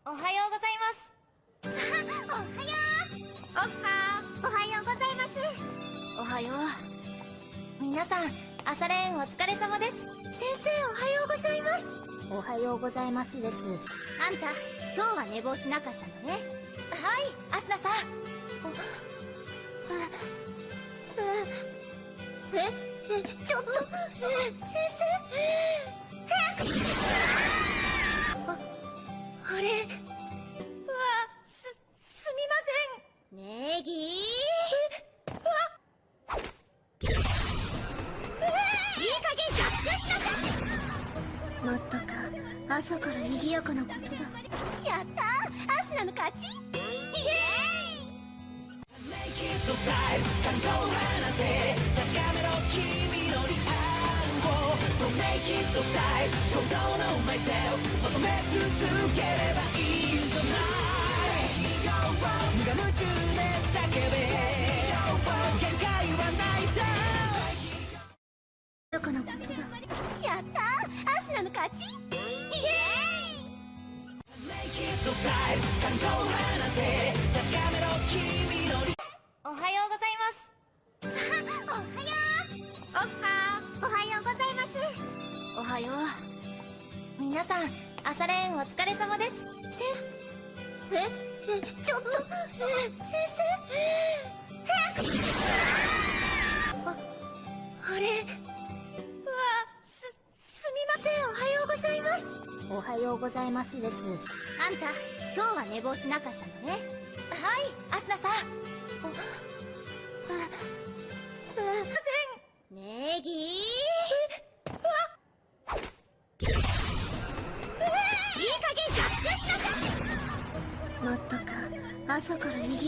おはようございます。おはよう。おはようございます。おはよう。皆さん、朝練お疲れ様です。先生、おはようございます。おはようございますです。あんた、今日は寝坊しなかったのね。はい、アスナさん。ちょっと、先生。あれ、すみません。ネギいい加減学習しなさい。まったく、朝から賑やかなことだ。やったー、アスナの勝ち。イエーイ。感情を放て確かめろ君のリアルを So make it time 衝動の myself 求め続ければいいんじゃない無我夢中で叫べ限界はないさ賑やかなことだ。やったー、アスナの勝ち。イエーイ。 Make it time 感情を放て確かめろ君のリおはようございます。おはよう。おはようございます。おはよう。皆さん、朝練お疲れ様です。ちょっと、先生。あれ、すみません。おはようございます。おはようございますです。あんた、今日は寝坊しなかったのね。はい、アスナさん。ネギいい加減学習しなさい。まったく、朝から賑や